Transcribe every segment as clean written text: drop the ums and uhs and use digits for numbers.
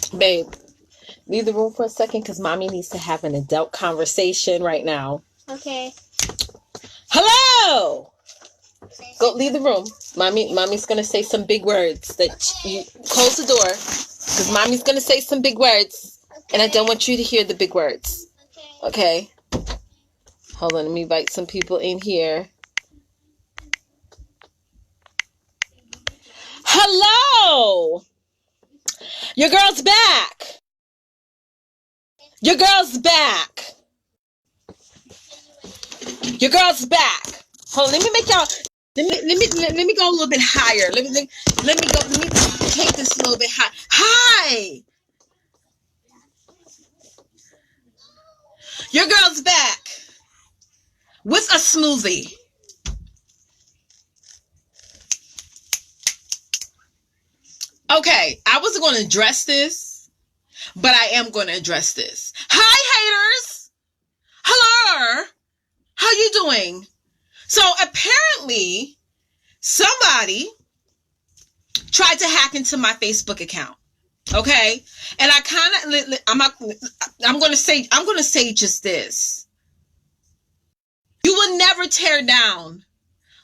Babe, leave the room for a second because mommy needs to have an adult conversation right now. Okay. Hello! Go leave the room. Mommy's going to say some big words. You close the door because mommy's going to say some big words. And I don't want you to hear the big words. Okay? Hold on, let me invite some people in here. Hello! Your girl's back. Your girl's back. Your girl's back. Hold on, let me make y'all. Let me go a little bit higher. Let me take this a little bit high. Hi. Your girl's back with a smoothie. Okay, I wasn't going to address this, but I am going to address this. Hi, haters. Hello. How you doing? So apparently, somebody tried to hack into my Facebook account. Okay, and I'm going to say just this. You will never tear down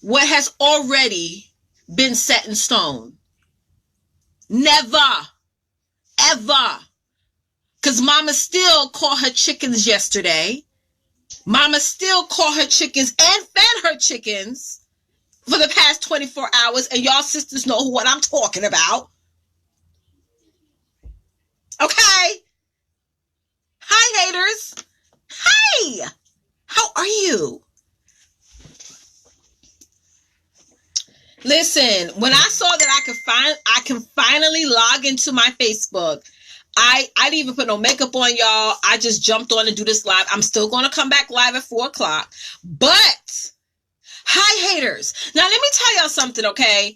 what has already been set in stone. Never, ever. Because mama still caught her chickens yesterday. Mama still caught her chickens and fed her chickens for the past 24 hours. And y'all sisters know what I'm talking about. Okay? Hi, haters. Hi. How are you? Listen, when I saw that I can finally log into my Facebook, I didn't even put no makeup on, y'all. I just jumped on to do this live. I'm still going to come back live at 4 o'clock. But, hi, haters. Now, let me tell y'all something, okay?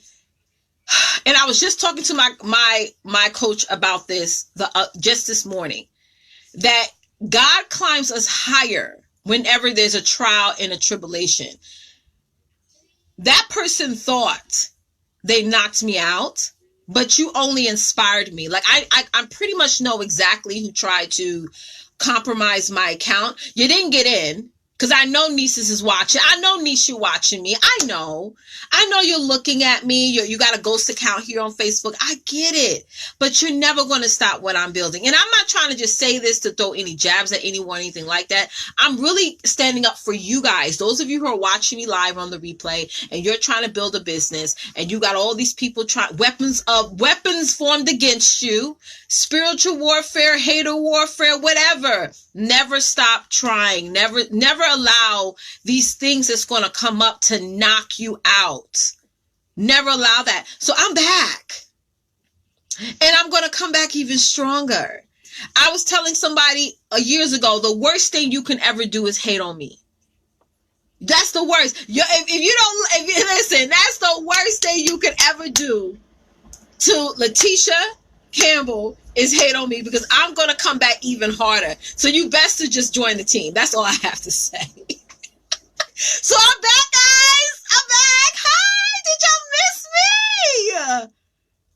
And I was just talking to my coach about this just this morning. That God climbs us higher whenever there's a trial and a tribulation. That person thought they knocked me out, but you only inspired me. Like I pretty much know exactly who tried to compromise my account. You didn't get in because I know Nieces is watching. I know Niece, you're watching me. I know you're looking at me. You got a ghost account here on Facebook. I get it, but you're never going to stop what I'm building. And I'm not trying to just say this to throw any jabs at anyone, anything like that. I'm really standing up for you guys. Those of you who are watching me live on the replay and you're trying to build a business and you got all these people weapons formed against you, spiritual warfare, hater warfare, whatever. Never stop trying. Never allow these things that's going to come up to knock you out. Never allow that. So I'm back. And I'm going to come back even stronger. I was telling somebody years ago, the worst thing you can ever do is hate on me. That's the worst. If you listen, that's the worst thing you can ever do to Leticia Campbell is hate on me, because I'm going to come back even harder. So you best to just join the team. That's all I have to say. So I'm back, guys. I'm back. Hi. Did y'all miss me?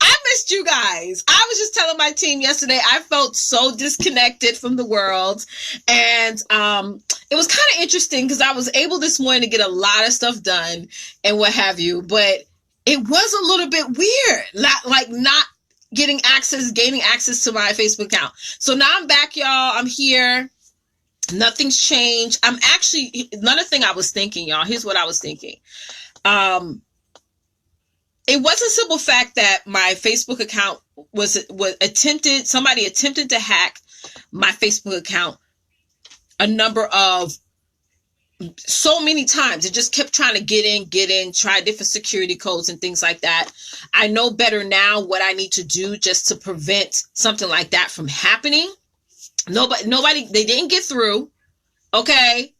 I missed you guys. I was just telling my team yesterday, I felt so disconnected from the world. And it was kind of interesting because I was able this morning to get a lot of stuff done and what have you. But it was a little bit weird. Not gaining access to my Facebook account. So now I'm back, y'all. I'm here. Nothing's changed. I'm actually, another thing I was thinking, y'all, here's what I was thinking. It was a simple fact that my Facebook account somebody attempted to hack my Facebook account so many times. It just kept trying to get in, try different security codes and things like that. I know better now what I need to do just to prevent something like that from happening. Nobody, they didn't get through. Okay.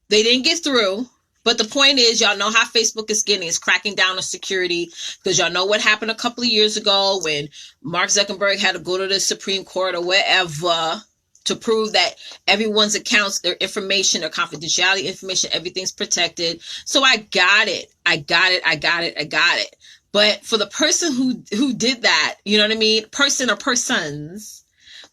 They didn't get through. But the point is, y'all know how Facebook is getting. It's cracking down on security, because y'all know what happened a couple of years ago when Mark Zuckerberg had to go to the Supreme Court or wherever to prove that everyone's accounts, their information, their confidentiality information, everything's protected. So I got it. But for the person who did that, you know what I mean? Person or persons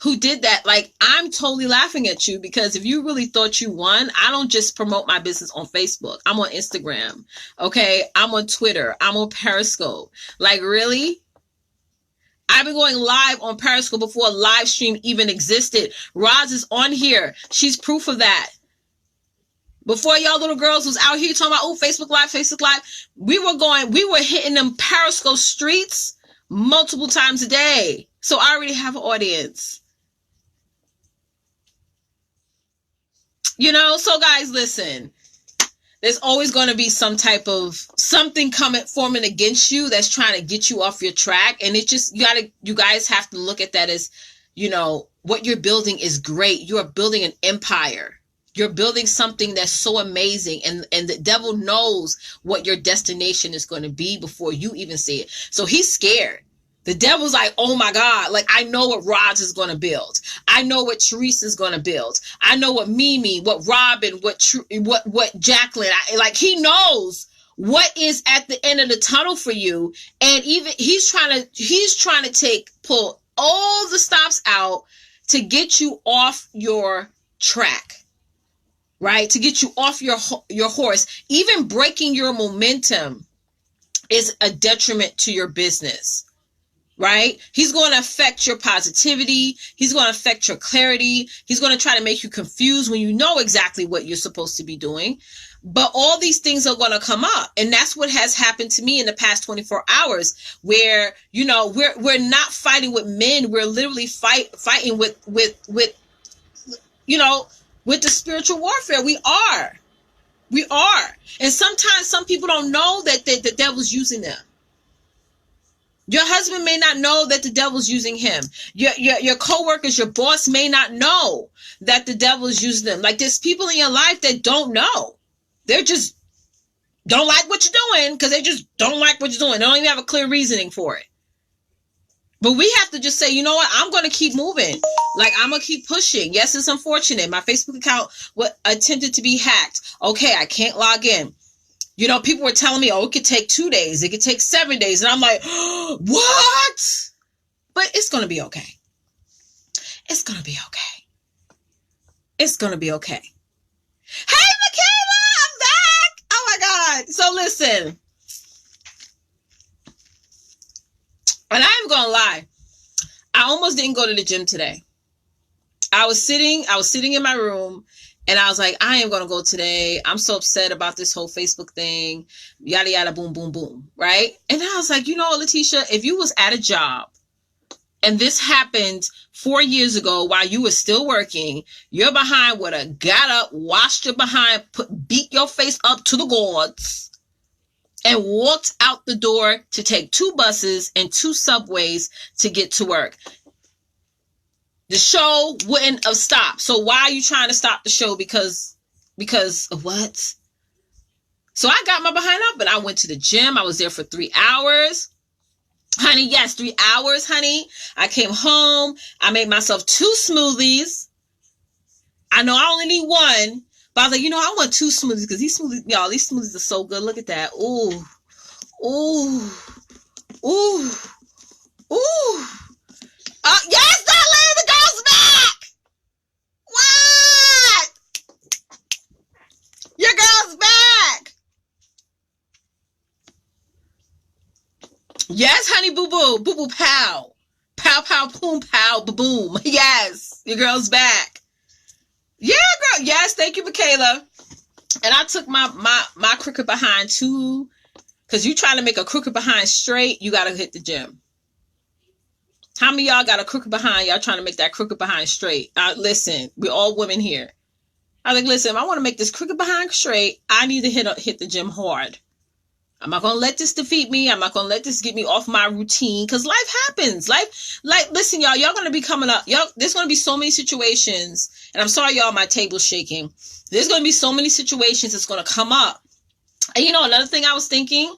who did that, like, I'm totally laughing at you, because if you really thought you won, I don't just promote my business on Facebook. I'm on Instagram. Okay. I'm on Twitter. I'm on Periscope. Like, really? I've been going live on Periscope before a live stream even existed. Roz is on here. She's proof of that. Before y'all little girls was out here talking about, oh, Facebook Live, we were hitting them Periscope streets multiple times a day. So I already have an audience. You know, so guys, listen, there's always going to be some type of something forming against you that's trying to get you off your track. And it just, you guys have to look at that as, you know, what you're building is great. You are building an empire. You're building something that's so amazing, and the devil knows what your destination is going to be before you even see it. So he's scared. The devil's like, oh my God, like, I know what Roz is going to build. I know what Teresa is going to build. I know what Mimi, what Robin, what Jacqueline, like, he knows what is at the end of the tunnel for you. And even he's trying to pull all the stops out to get you off your track. Right? To get you off your horse. Even breaking your momentum is a detriment to your business. Right? He's going to affect your positivity. He's going to affect your clarity. He's going to try to make you confused when you know exactly what you're supposed to be doing. But all these things are going to come up. And that's what has happened to me in the past 24 hours, where, you know, we're not fighting with men. We're literally fighting with you know, with the spiritual warfare. We are. And sometimes some people don't know that the devil's using them. Your husband may not know that the devil's using him. Your coworkers, your boss may not know that the devil's using them. Like, there's people in your life that don't know. They're just don't like what you're doing because they just don't like what you're doing. They don't even have a clear reasoning for it. But we have to just say, you know what? I'm going to keep moving. Like, I'm going to keep pushing. Yes, it's unfortunate. My Facebook account attempted to be hacked. Okay, I can't log in. You know, people were telling me, oh, it could take 2 days. It could take 7 days. And I'm like, what? But it's going to be okay. It's going to be okay. It's going to be okay. Hey, Michaela, I'm back. Oh, my God. So listen. And I'm going to lie. I almost didn't go to the gym today. I was sitting in my room, and I was like, I am going to go today. I'm so upset about this whole Facebook thing. Yada, yada, boom, boom, boom. Right? And I was like, you know, Leticia, if you was at a job and this happened 4 years ago while you were still working, your behind would have got up, washed your behind, beat your face up to the gourds, and walked out the door to take 2 buses and 2 subways to get to work. The show wouldn't have stopped. So why are you trying to stop the show? Because of what? So I got my behind up and I went to the gym. I was there for 3 hours. Honey, yes, 3 hours, honey. I came home. I made myself 2 smoothies. I know I only need 1. But I was like, you know, I want 2 smoothies because these smoothies are so good. Look at that. Ooh. Ooh. Ooh. Ooh. Yes, darling, the girl's back. What? Your girl's back. Yes, honey, boo-boo. Boo-boo, pow. Pow, pow, boom, pow, ba-boom. Yes, your girl's back. Yeah, girl. Yes, thank you, Michaela. And I took my crooked behind too, because you trying to make a crooked behind straight, you got to hit the gym. How many of y'all got a crooked behind? Y'all trying to make that crooked behind straight. Listen, we're all women here. I was like, listen, if I want to make this crooked behind straight, I need to hit the gym hard. I'm not going to let this defeat me. I'm not going to let this get me off my routine, because life happens. Listen, y'all going to be coming up. There's going to be so many situations. And I'm sorry, y'all, my table's shaking. There's going to be so many situations that's going to come up. And you know, another thing I was thinking,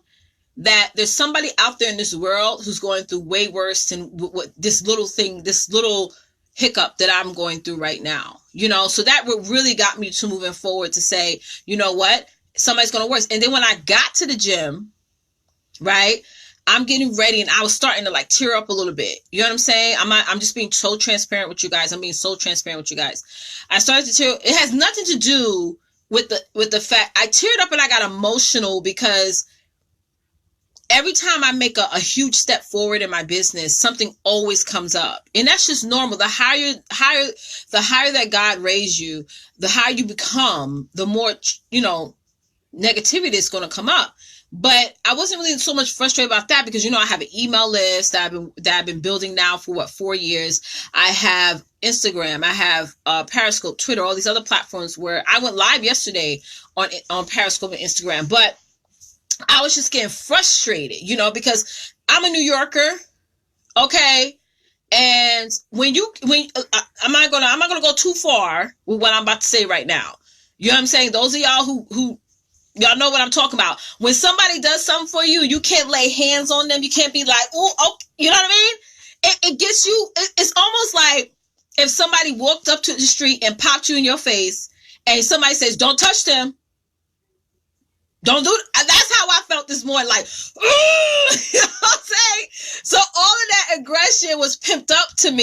that there's somebody out there in this world who's going through way worse than what this little hiccup that I'm going through right now. You know, so that really got me to moving forward to say, you know what? Somebody's going to worse. And then when I got to the gym, right, I'm getting ready, and I was starting to like tear up a little bit. You know what I'm saying? I'm just being so transparent with you guys. I'm being so transparent with you guys. I started to tear. It has nothing to do with the fact I teared up and I got emotional because every time I make a huge step forward in my business, something always comes up. And that's just normal. The higher that God raised you, the higher you become, the more, negativity is going to come up. But I wasn't really so much frustrated about that because, I have an email list that I've been building now for 4 years. I have Instagram, I have Periscope, Twitter, all these other platforms where I went live yesterday on Periscope and Instagram. But I was just getting frustrated, because I'm a New Yorker, okay? And I'm not gonna go too far with what I'm about to say right now. You know what I'm saying? Those of y'all who y'all know what I'm talking about. When somebody does something for you, you can't lay hands on them. You can't be like, oh, you know what I mean? It gets you. It's almost like if somebody walked up to the street and popped you in your face, and somebody says, "Don't touch them." Don't do it. That's how I felt this morning. Like, you know what I'm saying? So all of that aggression was pimped up in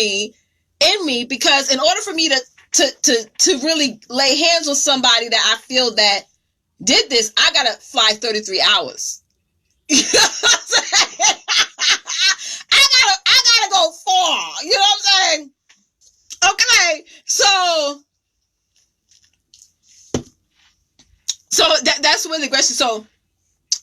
me, because in order for me to really lay hands on somebody that I feel that did this, I gotta fly 33 hours. You know what I'm saying? I gotta go far. You know what I'm saying? Okay, so that's where the aggression. So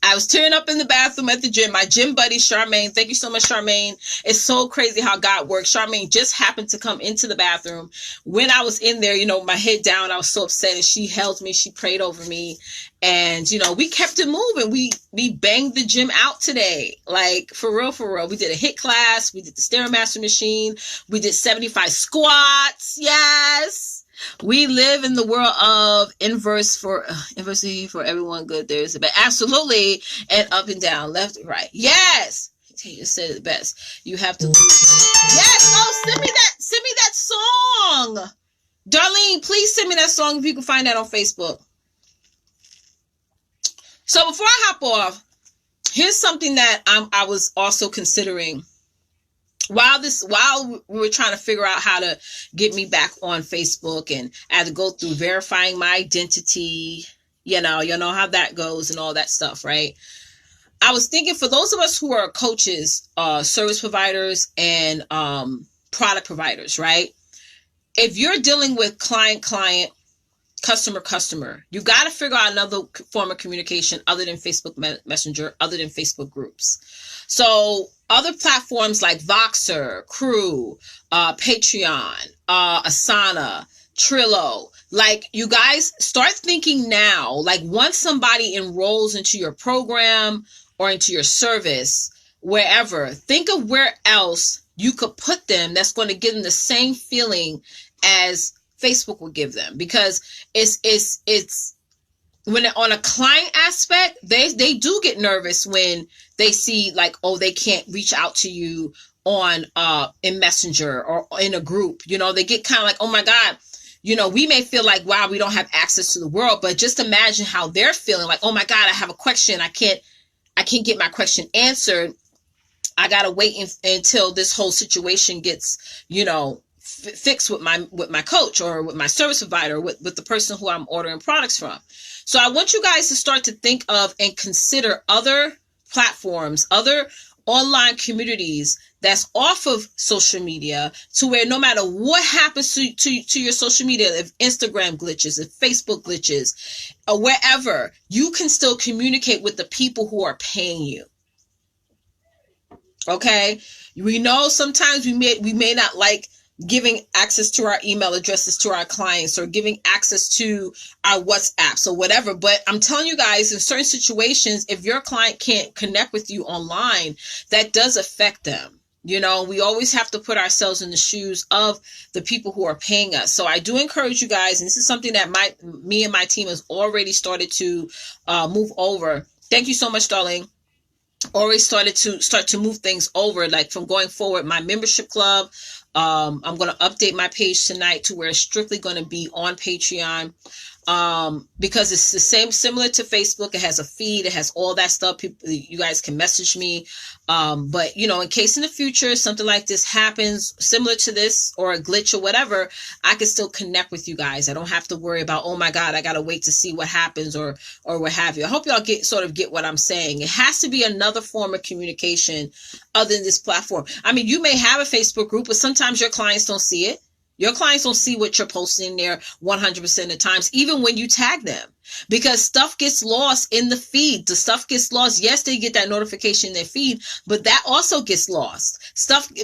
I was tearing up in the bathroom at the gym. My gym buddy, Charmaine, thank you so much, Charmaine. It's so crazy how God works. Charmaine just happened to come into the bathroom when I was in there, my head down. I was so upset, and she held me. She prayed over me, and, we kept it moving. We banged the gym out today. Like, for real, for real. We did a HIIT class. We did the Stairmaster machine. We did 75 squats. Yes. We live in the world of inversity for everyone good. There is a bad. Absolutely. And up and down, left and right. Yes. You said it best. You have to. Yes. Oh, send me that song. Darlene, please send me that song if you can find that on Facebook. So before I hop off, here's something that I was also considering. While we were trying to figure out how to get me back on Facebook, and I had to go through verifying my identity, you know how that goes and all that stuff, right? I was thinking, for those of us who are coaches, service providers, and product providers, right? If you're dealing with client, customer, you got to figure out another form of communication other than Facebook Messenger, other than Facebook groups. So other platforms like Voxer, Crew, Patreon, Asana, Trello, like, you guys start thinking now, like, once somebody enrolls into your program or into your service, wherever, think of where else you could put them that's going to give them the same feeling as Facebook will give them. Because it's when on a client aspect, they do get nervous when they see, like, oh, they can't reach out to you on in Messenger or in a group. They get kind of like, oh my God, we may feel like, wow, we don't have access to the world, but just imagine how they're feeling, like, oh my God, I have a question, I can't get my question answered. I gotta wait until this whole situation gets fixed with my coach or with my service provider, with the person who I'm ordering products from. So I want you guys to start to think of and consider other platforms, other online communities that's off of social media, to where no matter what happens to your social media, if Instagram glitches, if Facebook glitches, or wherever, you can still communicate with the people who are paying you. Okay? We know sometimes we may not like giving access to our email addresses to our clients, or giving access to our WhatsApps or whatever. But I'm telling you guys, in certain situations, if your client can't connect with you online, that does affect them. We always have to put ourselves in the shoes of the people who are paying us. So I do encourage you guys, and this is something that me and my team has already started to move over. Thank you so much, darling. Already start to move things over, like from going forward, my membership club. I'm going to update my page tonight to where it's strictly going to be on Patreon. because it's the same, similar to Facebook. It has a feed, it has all that stuff. People, you guys can message me. But you know, in case in the future something like this happens, similar to this, or a glitch or whatever, I can still connect with you guys. I don't have to worry about, oh my God, I gotta wait to see what happens, or what have you. I hope y'all get what I'm saying. It has to be another form of communication other than this platform. I mean, you may have a Facebook group, but sometimes your clients don't see it. Your clients don't see what you're posting there 100% of the times, even when you tag them, because stuff gets lost in the feed. The stuff gets lost. Yes, they get that notification in their feed, but that also gets lost.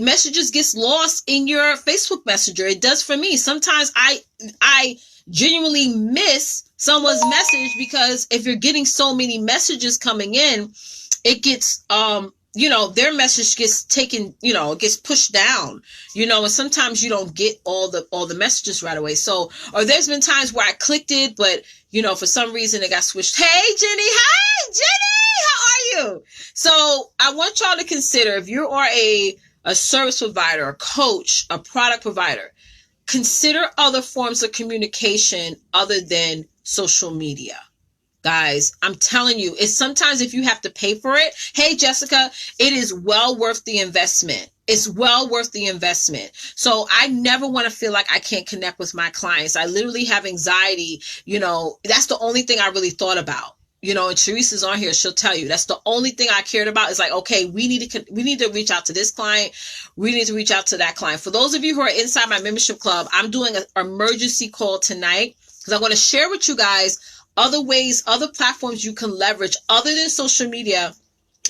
Messages gets lost in your Facebook Messenger. It does for me. Sometimes I genuinely miss someone's message, because if you're getting so many messages coming in, it gets, their message gets taken, it gets pushed down, and sometimes you don't get all the messages right away. So, or there's been times where I clicked it, but, for some reason it got switched. Hey, Jenny. Hi, Jenny. How are you? So I want y'all to consider, if you are a service provider, a coach, a product provider, consider other forms of communication other than social media. Guys, I'm telling you, it's sometimes if you have to pay for it. Hey, Jessica, it is well worth the investment. It's well worth the investment. So I never want to feel like I can't connect with my clients. I literally have anxiety. That's the only thing I really thought about. And Teresa's on here. She'll tell you that's the only thing I cared about. Is like, okay, we need to reach out to this client. We need to reach out to that client. For those of you who are inside my membership club, I'm doing an emergency call tonight, because I want to share with you guys other ways, other platforms you can leverage other than social media,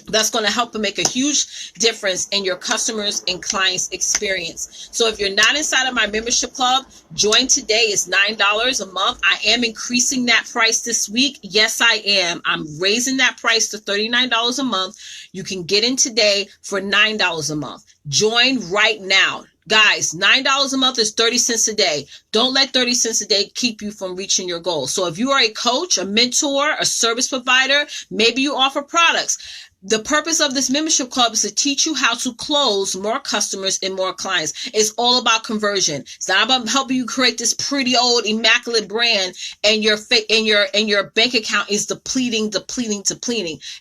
that's going to help and make a huge difference in your customers and clients' experience. So if you're not inside of my membership club, join today. It's $9 a month. I am increasing that price this week. Yes, I am. I'm raising that price to $39 a month. You can get in today for $9 a month. Join right now. Guys, $9 a month is 30 cents a day. Don't let 30 cents a day keep you from reaching your goals. So if you are a coach, a mentor, a service provider, maybe you offer products. The purpose of this membership club is to teach you how to close more customers and more clients. It's all about conversion. It's not about helping you create this pretty old immaculate brand and your bank account is depleting.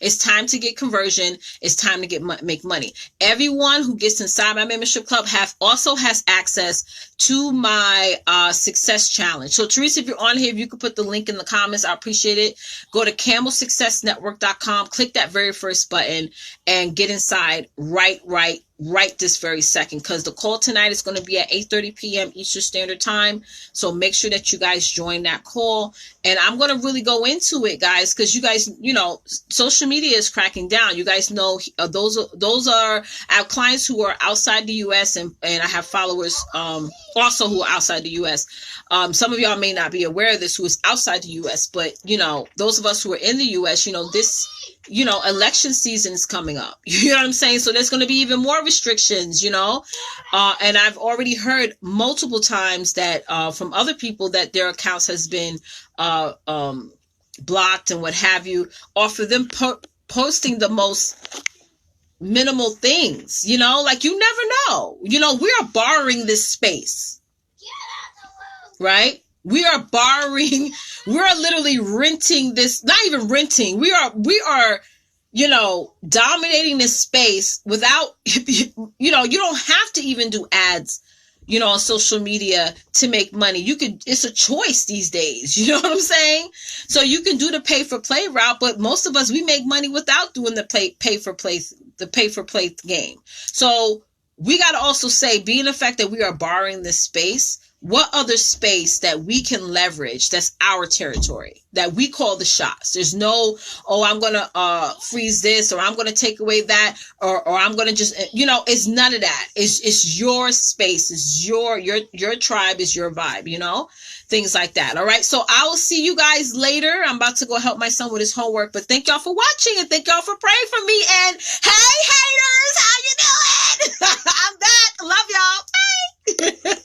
It's time to get conversion. It's time to make money. Everyone who gets inside my membership club also has access to my success challenge. So Teresa, if you're on here, if you could put the link in the comments, I appreciate it. Go to CampbellSuccessNetwork.com, click that very first button, and get inside right this very second, because the call tonight is going to be at 8:30 p.m. Eastern Standard Time. So make sure that you guys join that call. And I'm going to really go into it, guys, because you guys, social media is cracking down. You guys know those are our clients who are outside the U.S. and I have followers also who are outside the U.S. Some of y'all may not be aware of this who is outside the U.S., but, those of us who are in the U.S., this, election season is coming up. You know what I'm saying? So there's going to be even more restrictions, and I've already heard multiple times that from other people that their accounts has been blocked and what have you, or for them posting the most minimal things, like you never know. We are borrowing this space, right? We are literally renting this, not even renting. We are, dominating this space without, you don't have to even do ads, on social media to make money. It's a choice these days. You know what I'm saying? So you can do the pay for play route, but most of us, we make money without doing the pay for play game. So we got to also say, being the fact that we are borrowing this space, what other space that we can leverage that's our territory, that we call the shots? There's no, I'm going to freeze this, or I'm going to take away that, or I'm going to just, it's none of that. It's your space. It's your tribe, is your vibe, things like that. All right. So I will see you guys later. I'm about to go help my son with his homework, but thank y'all for watching and thank y'all for praying for me. And hey, haters, how you doing? I'm back. Love y'all.